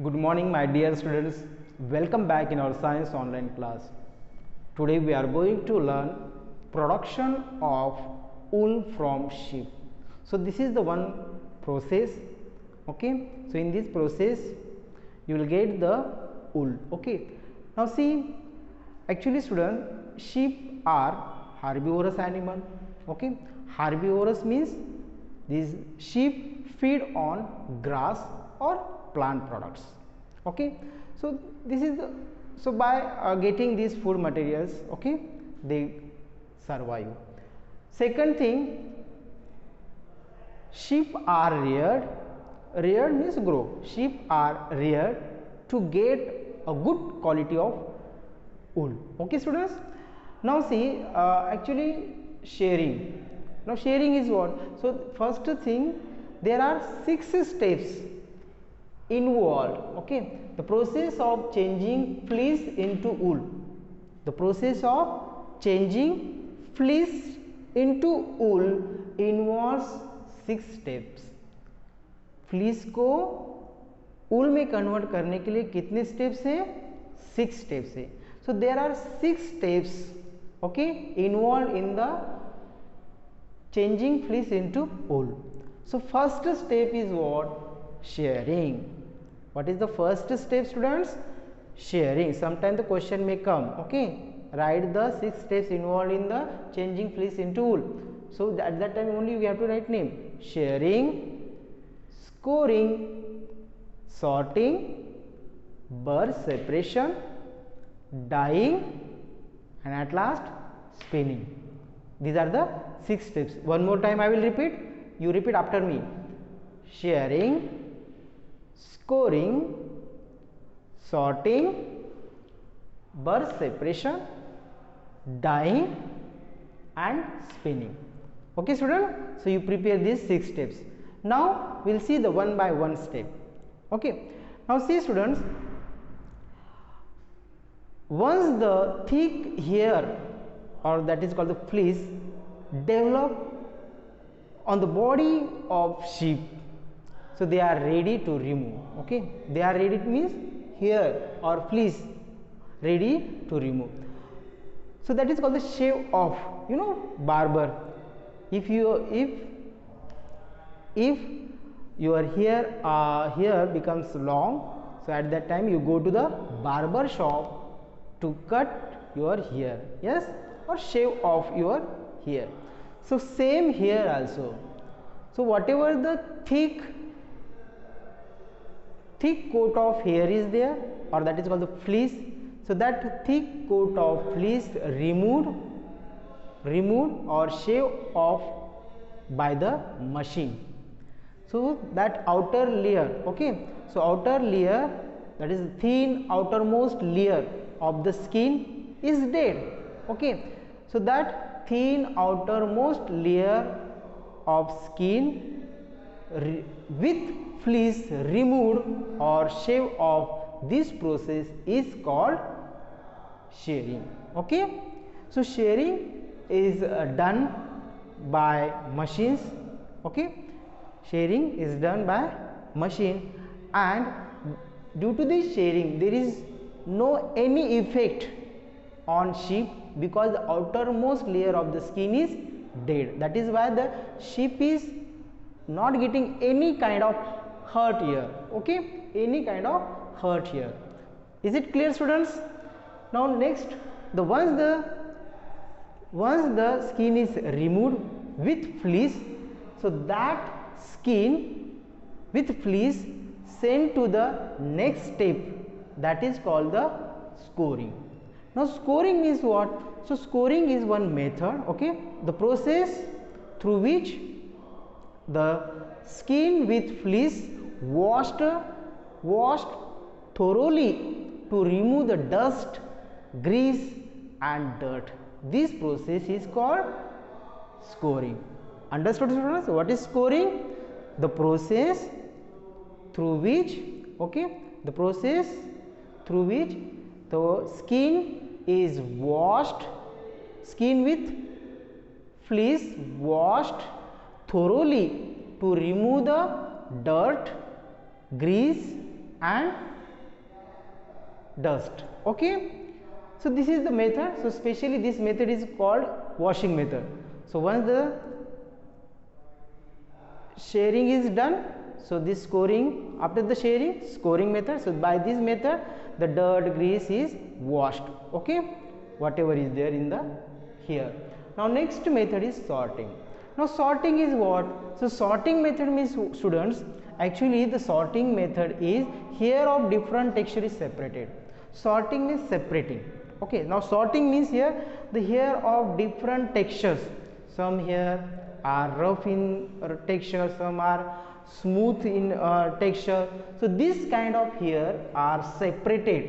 Good morning, my dear students. Welcome back in our science online class. Today we are going to learn production of wool from sheep. So this is the one process. Okay. So in this process, you will get the wool. Okay. Now see, actually, student, sheep are herbivorous animal. Okay. Herbivorous means these sheep feed on grass or plant products. Okay, so this is the, so by getting these food materials, okay, they survive. Second thing, sheep are reared. Reared means grow. Sheep are reared to get a good quality of wool. Okay, students. Now see, actually sharing. Now sharing is what? So first thing, there are 6 steps involved. Okay, the process of changing fleece into wool. The process of changing fleece into wool involves 6 steps. Fleece को वूल में convert करने के लिए कितने steps हैं? 6 steps है. So there are 6 steps okay involve in the changing fleece into wool. So first step is what? Shearing. What is the first step, students? Shearing. Sometimes the question may come. Okay, write the 6 steps involved in the changing fleece into wool. So at that time only we have to write name. Shearing, scoring, sorting, burr separation, dyeing, and at last spinning. These are the 6 steps. One more time I will repeat. You repeat after me. Shearing, scoring, sorting, burr separation, dyeing, and spinning. Okay, student. So you prepare these 6 steps. Now we will see the one by one step. Okay. Now see, students. Once the thick hair, or that is called the fleece, develop on the body of sheep, so they are ready to remove. Okay, they are ready means hair or fleece ready to remove. So that is called the shave off. You know, barber. If your hair becomes long, so at that time you go to the barber shop to cut your hair. Yes, or shave off your hair. So same here also. So whatever the thick coat of hair is there, or that is called the fleece, so that thick coat of fleece removed or shave off by the machine. So that outer layer, okay, so outer layer, that is thin outermost layer of the skin is dead. Okay, so that thin outermost layer of skin with fleece removed or shave off, this process is called shearing. Okay, so shearing is done by machines. Okay, shearing is done by machine, and due to this shearing there is no any effect on sheep, because the outermost layer of the skin is dead. That is why the sheep is not getting any kind of hurt here. Okay, any kind of hurt here. Is it clear, students? Now next, once the skin is removed with fleece, so that skin with fleece sent to the next step, that is called the scoring. Now scoring means what? So scoring is one method, okay, the process through which the skin with fleece washed thoroughly to remove the dust, grease and dirt. This process is called scoring. Understood, students? What is scoring? The process through which, okay, the process through which the skin is washed, skin with fleece washed thoroughly to remove the dirt, grease and dust. Okay, so this is the method. So specially this method is called washing method. So once the shearing is done, so this scoring, after the shearing, scoring method. So by this method the dirt, grease is washed. Okay, whatever is there in the here. Now next method is sorting. Now sorting is what? So sorting method means, students, actually the sorting method is hair of different texture is separated. Sorting means separating. Okay, now sorting means here the hair of different textures. Some hair are rough in texture, some are smooth in texture. So this kind of hair are separated.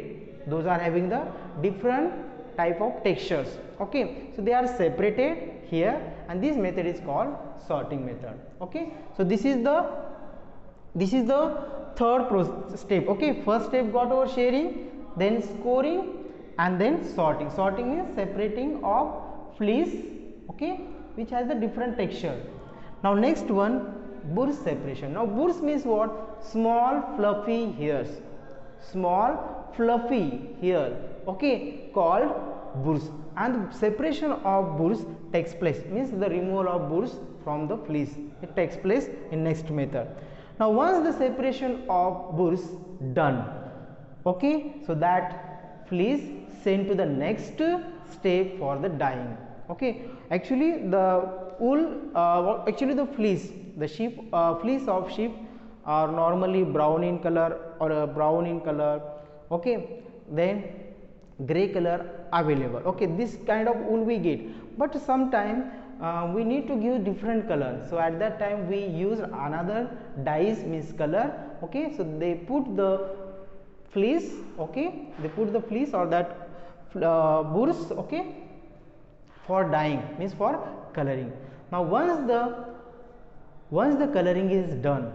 Those are having the different type of textures. Okay, so they are separated here, and this method is called sorting method. Okay, so this is the third step. Okay, first step got over shearing, then scoring, and then sorting. Sorting means separating of fleece, okay, which has a different texture. Now next one, burrs separation. Now burrs means what? Small fluffy hairs. Small fluffy hair, okay, called burrs. And separation of burrs takes place, means the removal of burrs from the fleece. It takes place in next method. Now once the separation of burrs done, okay, so that fleece sent to the next step for the dyeing. Okay, actually the wool, actually the fleece, the sheep, fleece of sheep are normally brown in color or brown in color. Okay, then gray color available. Okay, this kind of wool we get, but sometime we need to give different color. So at that time we use another dyes, means color. Okay, so they put the fleece, okay, they put the fleece or that burrs, okay, for dyeing, means for coloring. Now once the coloring is done,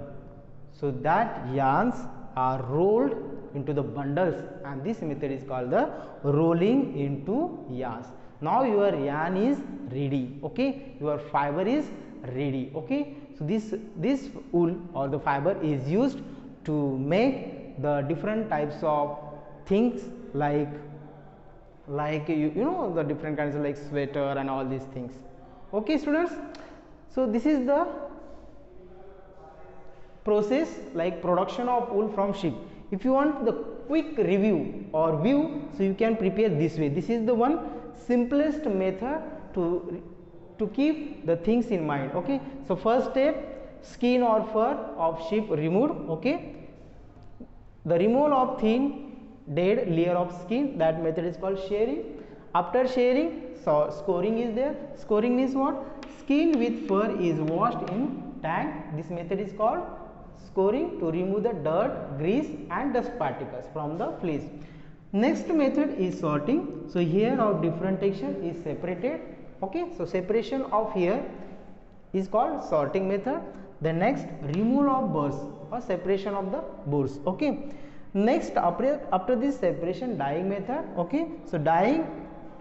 so that yarns are rolled into the bundles, and this method is called the rolling into yarns. Now your yarn is ready. Okay, your fiber is ready. Okay, so this wool or the fiber is used to make the different types of things like you know, the different kinds of like sweater and all these things. Okay students, so this is the process like production of wool from sheep. If you want the quick review or view, so you can prepare this way. This is the one simplest method to keep the things in mind. Okay, so first step, skin or fur of sheep removed. Okay, the removal of thin dead layer of skin, that method is called shearing. After shearing, so scoring is there. Scoring means what? Skin with fur is washed in tank. This method is called scoring, to remove the dirt, grease and dust particles from the fleece. Next method is sorting. So hair of different texture is separated. Okay, so separation of hair is called sorting method. The next, removal of burrs or separation of the burrs. Okay, next after this separation, dyeing method. Okay, so dyeing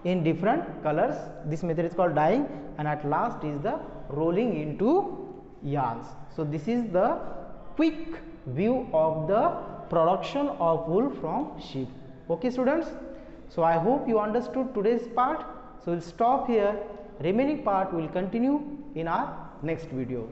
in different colors, this method is called dyeing, and at last is the rolling into yarns. So this is the quick view of the production of wool from sheep. Okay students, so I hope you understood today's part. So we'll stop here. Remaining part will continue in our next video.